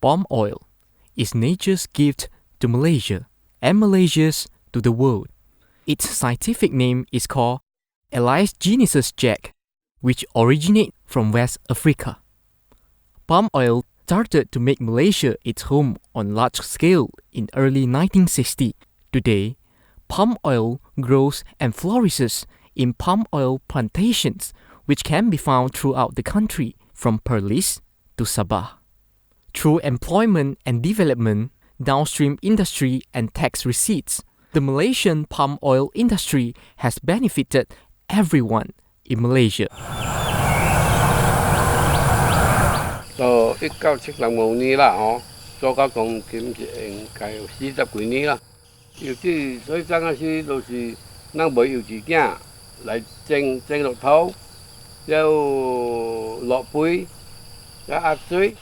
Palm oil is nature's gift to Malaysia and Malaysia's to the world. Its scientific name is called Elias genus Jack, which originate from West Africa. Palm oil started to make Malaysia its home on large scale in early 1960. Today, palm oil grows and flourishes in palm oil plantations, which can be found throughout the country from Perlis to Sabah. Through employment and development, downstream industry and tax receipts, the Malaysian palm oil industry has benefited everyone in Malaysia. 到1975年啦，做到钢琴是应该有40几年啦。油脂所以阵个时就是咱买油脂镜来蒸落土，了落杯，了压水，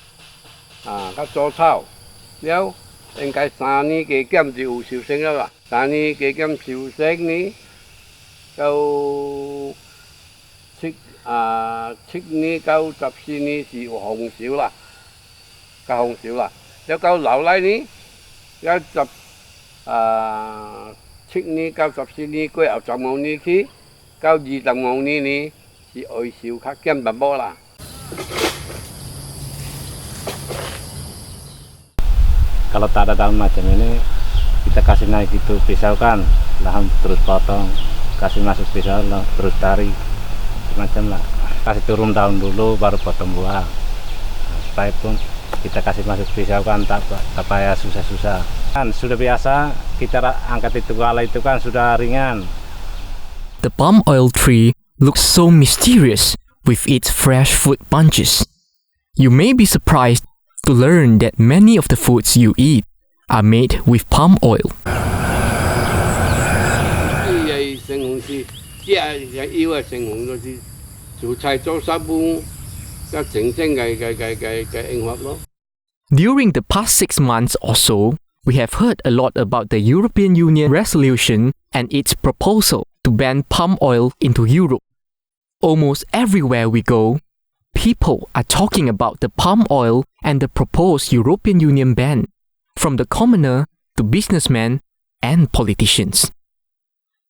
甲煮炒，了应该3年加减就有收成了啦。3年加减收成呢，到7年到14年是有丰收啦，加丰收啦。了到后来呢，了7年到14年过后15年去，到25年呢是爱收较减淡薄啦。Kalau tak ada daun macam ini, kita kasih naik itu pisau kan, lahan terus potong, kasih masuk pisau, terus tarik, macam lah. Kasih turun daun dulu, baru potong buah. Setelah itu kita kasih masuk pisau kan, tak payah susah-susah. Kan sudah biasa, kita angkat itu kala itu kan sudah ringan. The palm oil tree looks so mysterious with its fresh fruit bunches. You may be surprised to learn that many of the foods you eat are made with palm oil. 成分是有的成分就是做菜做食物，甲正嘅应法咯。During the past 6 months or so, we have heard a lot about the European Union resolution and its proposal to ban palm oil into Europe. Almost everywhere we go, people are talking about the palm oil and the proposed European Union ban, from the commoner to businessmen and politicians.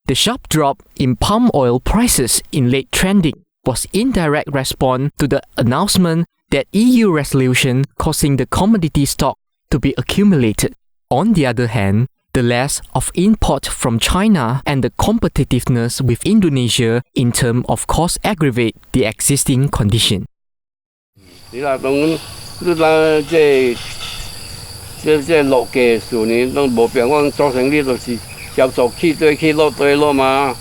The sharp drop in palm oil prices in late trending was in direct response to the announcement that EU resolution causing the commodity stock to be accumulated. On the other hand, the less of import from China and the competitiveness with Indonesia in terms of cost aggravate the existing condition. 你啦，当然，你啦，这落价数呢，都无变，我做生意就是销售起对落嘛。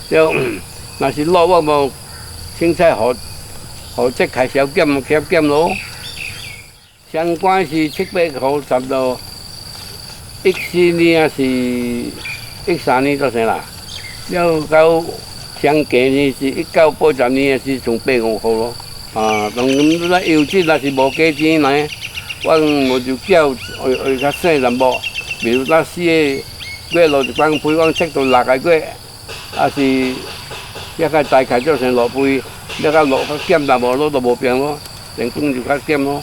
了，若是落我无凊彩互这开销减咯。相关是700块，差不多14年啊是13年做成啦。了到相价呢是1980年啊是从85块咯。当然咱油脂若是无加钱呢，我就叫会较细淡薄。比如咱4个月落一缸配，我切到6个月，啊是一个大开做成6杯，一个落较减淡薄咯，都无变咯，成本就较减咯。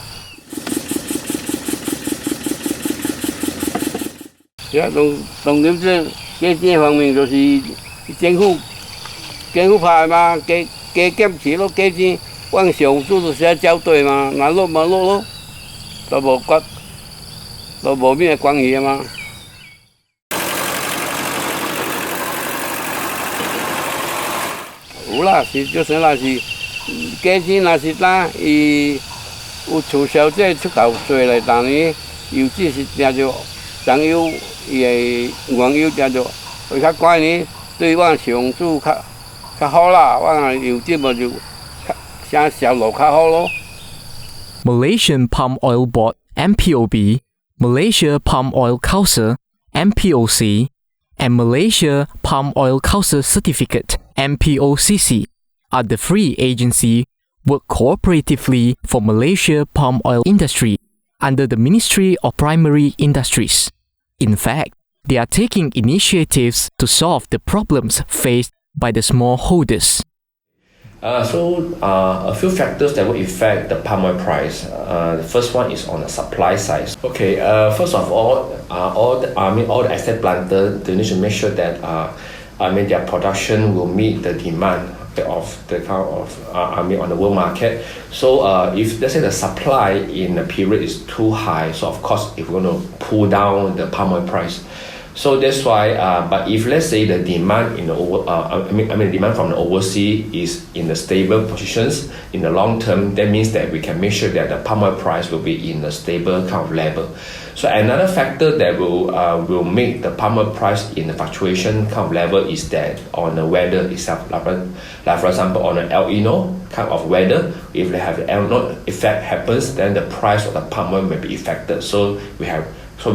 当然这加钱方面就是政府拍嘛，加减钱咯，加钱。我上主就是要交代嘛，若落嘛落咯，都无咩关系嘛。有啦，是就是若是价钱若是伊有促销这出口税来，但是油脂是定着酱油伊个原油定着会较贵呢，对我上主较好啦，我油脂无就。Malaysian Palm Oil Board (MPOB), Malaysia Palm Oil Council (MPOC), and Malaysia Palm Oil Council Certificate (MPOCC) are the three agencies work cooperatively for Malaysia palm oil industry under the Ministry of Primary Industries. In fact, they are taking initiatives to solve the problems faced by the smallholders. A few factors that will affect the palm oil price. The first one is on the supply side. Okay, first of all the estate planters, they need to make sure that their production will meet the demand of the kind of on the world market. So if let's say the supply in the period is too high, so of course if we're going to pull down the palm oil price. So that's why. But if let's say the demand in the demand from the overseas is in the stable positions in the long term, that means that we can make sure that the palm oil price will be in a stable kind of level. So another factor that will make the palm oil price in the fluctuation kind of level is that on the weather itself. Like for example, on the El Nino kind of weather, if they have the El Nino effect happens, then the price of the palm oil may be affected. So we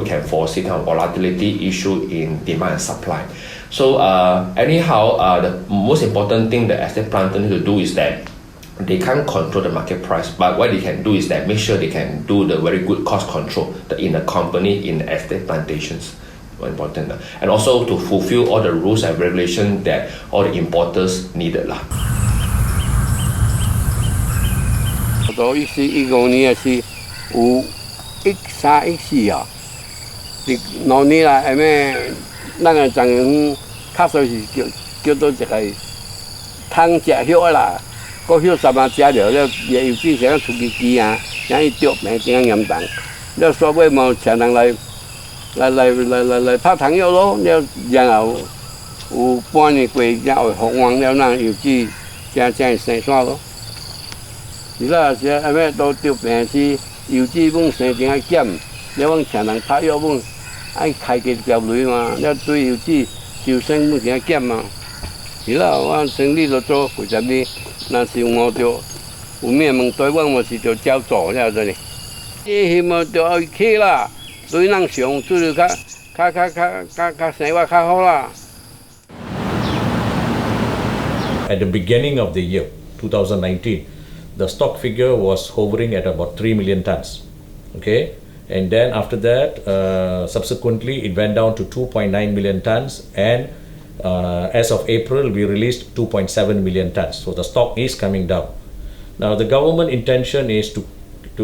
can foresee kind of volatility issue in demand and supply. So the most important thing the estate planter need to do is that they can't control the market price, but what they can do is that make sure they can do the very good cost control in the company, in the estate plantations. Very important. And also to fulfill all the rules and regulations that all the importers needed. 到1415年是有1314啊。伫农历啦，下面咱个状元较算是叫做一个通食歇啦，个歇3啊食了了，也有之前出去机啊，因伊着病真严重，了煞尾嘛请人来拍糖药咯，了然后有半年过，然后复原了，咱又去才会生煞咯。是啦，是下面都着病是油脂本生真爱减，了阮请人拍药本。爱开几条雷嘛，了对油脂收成目前减嘛。是啦，我生意都做几十年，若是我着有咩问题，我是着照做了真哩。希望着爱去啦，对咱上就是较生活较好啦。At the beginning of the year, 2019, the stock figure was hovering at about 3 million tons. Okay. And then after that, subsequently it went down to 2.9 million tons, and as of April we released 2.7 million tons. So the stock is coming down. Now the government intention is to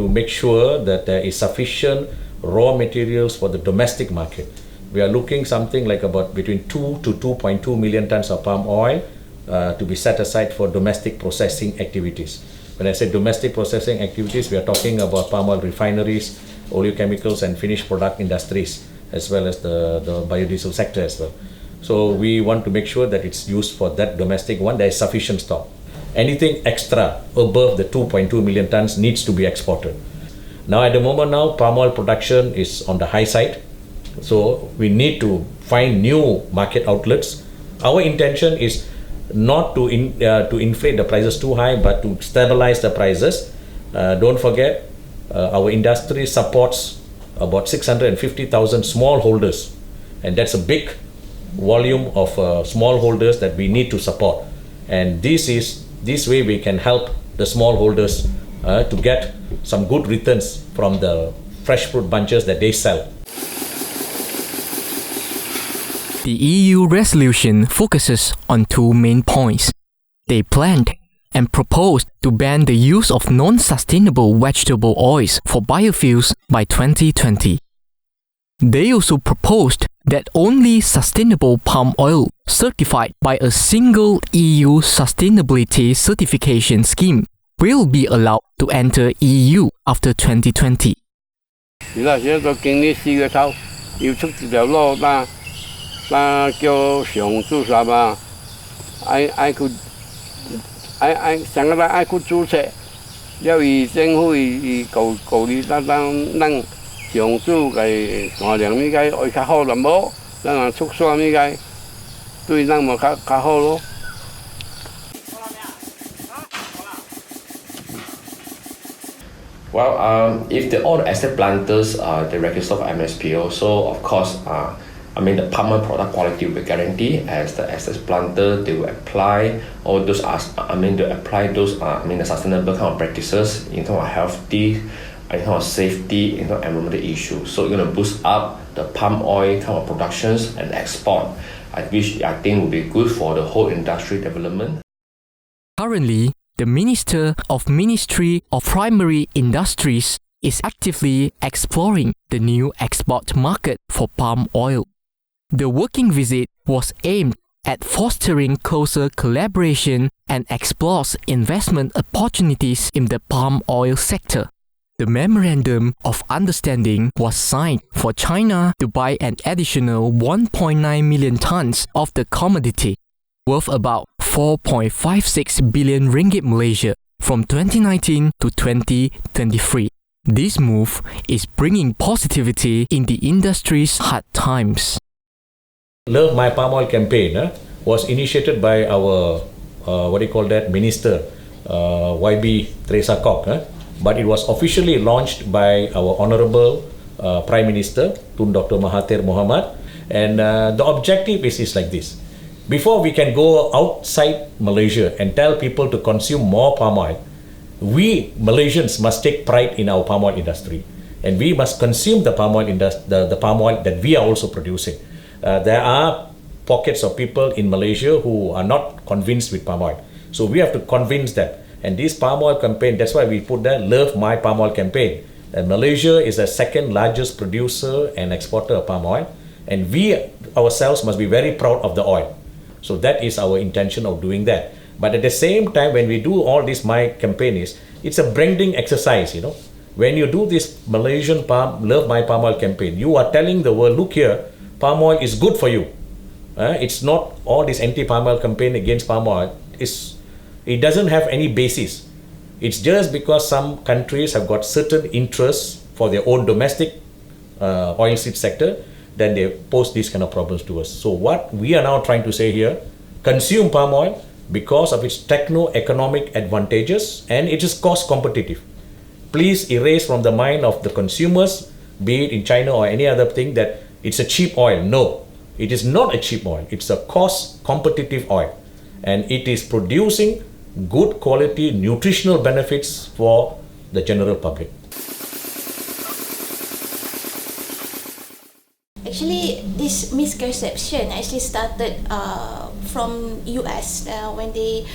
make sure that there is sufficient raw materials for the domestic market. We are looking something like about between 2 to 2.2 million tons of palm oil to be set aside for domestic processing activities. When I say domestic processing activities, we are talking about palm oil refineries, oleochemicals and finished product industries, as well as the biodiesel sector as well. So we want to make sure that it's used for that domestic one. There is sufficient stock. Anything extra above the 2.2 million tons needs to be exported. Now at the moment palm oil production is on the high side. So we need to find new market outlets. Our intention is not to inflate the prices too high, but to stabilize the prices. Don't forget, our industry supports about 650,000 smallholders, and that's a big volume of smallholders that we need to support. And this way we can help the smallholders to get some good returns from the fresh fruit bunches that they sell. The EU resolution focuses on two main points. They planned and proposed to ban the use of non-sustainable vegetable oils for biofuels by 2020. They also proposed that only sustainable palm oil certified by a single EU sustainability certification scheme will be allowed to enter EU after 2020. 是啦，现在到今年4月头又出一条路，那叫上注册嘛，爱去上个爱去注册，了伊政府伊鼓励咱上注个产量应该会较好淡薄，咱若出产应该对咱嘛较好咯。Well, if all the estate planters they register for MSPO, so of course, the palm oil product quality will be guaranteed. As the estate planter, they will apply all those. They apply those. The sustainable kind of practices in terms of healthy, in terms of safety, in terms of environmental issues. So it's going to boost up the palm oil kind of productions and export, which I think will be good for the whole industry development. Currently, the Ministry of Primary Industries is actively exploring the new export market for palm oil. The working visit was aimed at fostering closer collaboration and explores investment opportunities in the palm oil sector. The Memorandum of Understanding was signed for China to buy an additional 1.9 million tons of the commodity, worth about 4.56 billion ringgit Malaysia from 2019 to 2023. This move is bringing positivity in the industry's hard times. Love My Palm Oil campaign was initiated by our Minister YB Teresa Kok, but it was officially launched by our Honourable Prime Minister Tun Dr. Mahathir Mohamad, and the objective is like this. Before we can go outside Malaysia and tell people to consume more palm oil, we Malaysians must take pride in our palm oil industry, and we must consume the palm oil the palm oil that we are also producing. There are pockets of people in Malaysia who are not convinced with palm oil, so we have to convince them. And this palm oil campaign, that's why we put that Love My Palm Oil campaign. And Malaysia is the second largest producer and exporter of palm oil, and we ourselves must be very proud of the oil. So that is our intention of doing that. But at the same time, when we do all this My campaign, it's a branding exercise, When you do this Malaysian Love My Palm Oil campaign, you are telling the world, look here, palm oil is good for you. It's not all this anti-palm oil campaign against palm oil. It doesn't have any basis. It's just because some countries have got certain interests for their own domestic oilseed sector, then they pose these kind of problems to us. So what we are now trying to say here, consume palm oil because of its techno-economic advantages, and it is cost competitive. Please erase from the mind of the consumers, be it in China or any other thing, that it's a cheap oil. No, it is not a cheap oil. It's a cost competitive oil, and it is producing good quality nutritional benefits for the general public. Actually, this misconception actually started from US when they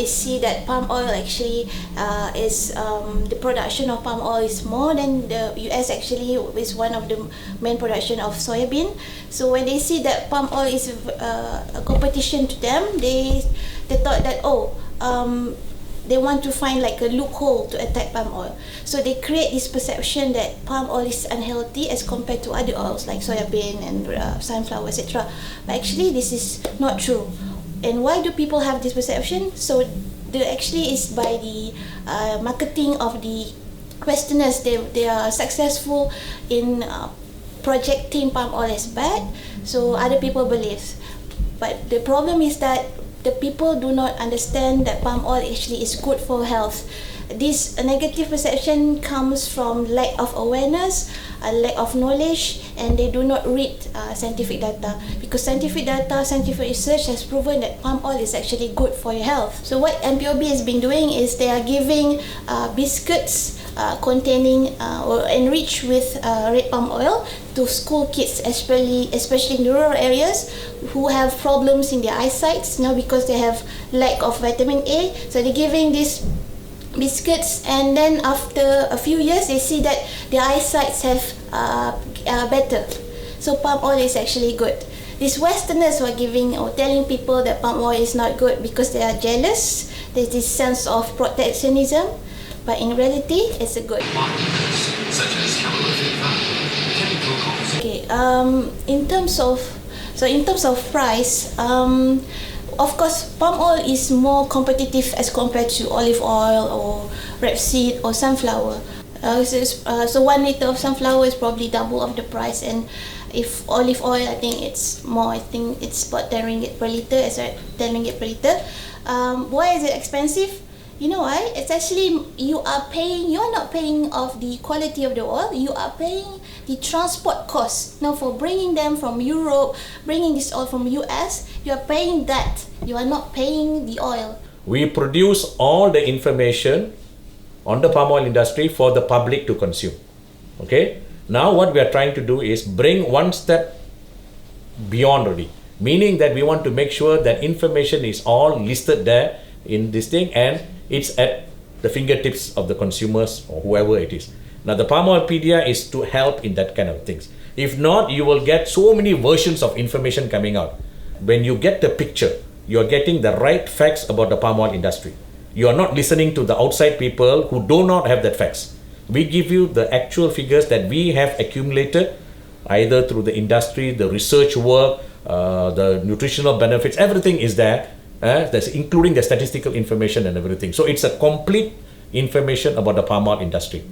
see that palm oil actually is the production of palm oil is more than the US actually is one of the main production of soybean. So when they see that palm oil is a competition to them, they thought that they want to find like a loophole to attack palm oil. So they create this perception that palm oil is unhealthy as compared to other oils like soybean and sunflower, etc. But actually this is not true. And why do people have this perception? So actually is by the marketing of the Westerners. They are successful in projecting palm oil as bad, so other people believe. But the problem is that the people do not understand that palm oil actually is good for health. This negative perception comes from lack of awareness, a lack of knowledge, and they do not read scientific data, because scientific research has proven that palm oil is actually good for your health. So what MPOB has been doing is they are giving biscuits containing or enriched with red palm oil to school kids, especially in rural areas who have problems in their eyesight, because they have lack of vitamin A. So they're giving these biscuits, and then after a few years they see that their eyesights have better. So palm oil is actually good. These Westerners were giving or telling people that palm oil is not good because they are jealous. There's this sense of protectionism, but in reality it's a good. Okay, in terms of price, of course, palm oil is more competitive as compared to olive oil or rapeseed or sunflower. So 1 liter of sunflower is probably double of the price, and if olive oil, I think it's more. I think it's about 10 ringgit per liter. Why is it expensive? You know why? It's actually you are not paying of the quality of the oil. You are paying the transport cost. Now for bringing them from Europe, bringing this oil from US, you are paying that. You are not paying the oil. We produce all the information on the palm oil industry for the public to consume. Okay? Now what we are trying to do is bring one step beyond already. Meaning that we want to make sure that information is all listed there in this thing, and it's at the fingertips of the consumers or whoever it is. Now the palm oilpedia is to help in that kind of things. If not, you will get so many versions of information coming out. When you get the picture, you're getting the right facts about the palm oil industry. You are not listening to the outside people who do not have that facts. We give you the actual figures that we have accumulated either through the industry, the research work, the nutritional benefits, everything is there. That's including the statistical information and everything. So it's a complete information about the palm oil industry.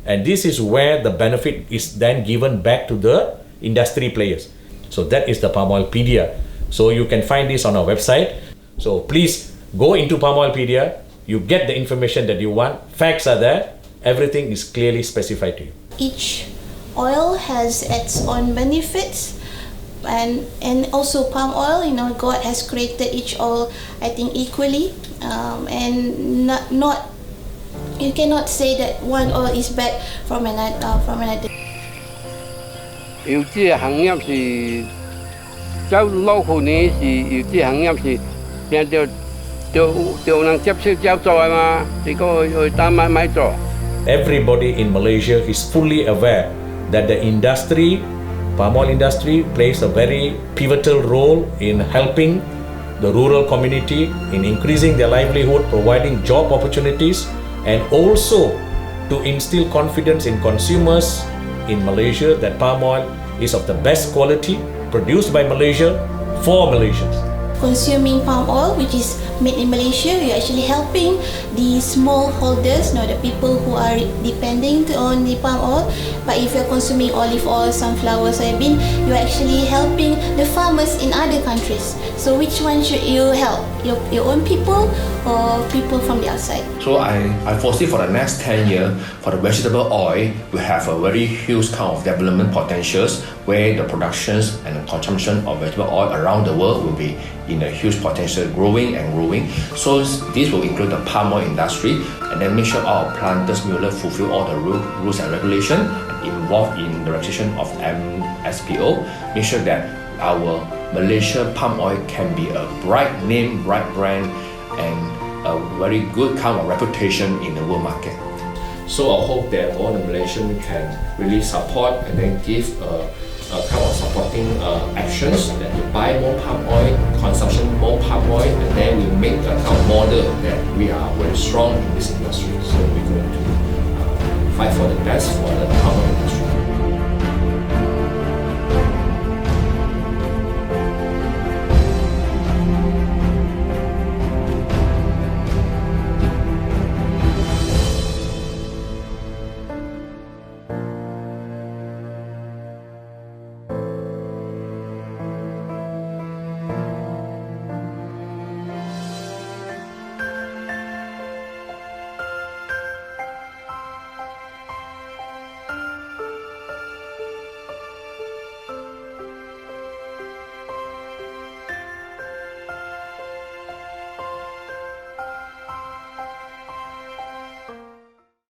And this is where the benefit is then given back to the industry players. So that is the palm oilpedia. So you can find this on our website. So please go into palm oilpedia. You get the information that you want. Facts are there. Everything is clearly specified to you. Each oil has its own benefits, and also palm oil, God has created each oil, I think, equally, and not you cannot say that one oil is bad from another. 油脂行业是走老虎年是油脂行业是，变就能接受照做的嘛，这个要打买做。Everybody in Malaysia is fully aware that the industry, palm oil industry, plays a very pivotal role in helping the rural community, in increasing their livelihood, providing job opportunities, and also to instill confidence in consumers in Malaysia that palm oil is of the best quality, produced by Malaysia for Malaysians. Consuming palm oil, which is made in Malaysia, you're actually helping the smallholders, the people who are depending on the palm oil. But if you're consuming olive oil, sunflower, soybean, you're actually helping the farmers in other countries. So which one should you help? Your own people or people from the outside? So I foresee for the next 10 years, for the vegetable oil, we have a very huge kind of development potentials where the productions and the consumption of vegetable oil around the world will be in a huge potential, growing and growing. So this will include the palm oil industry, and then make sure our planters will fulfill all the rules and regulation and involved in the registration of MSPO. Make sure that our Malaysia palm oil can be a bright name, bright brand, and a very good kind of reputation in the world market. So I hope that all the Malaysians can really support and then give a kind of supporting actions that to buy more palm oil, consumption more palm oil, and then we make a kind of model that we are very strong in this industry. So we're going to fight for the best for the palm oil industry.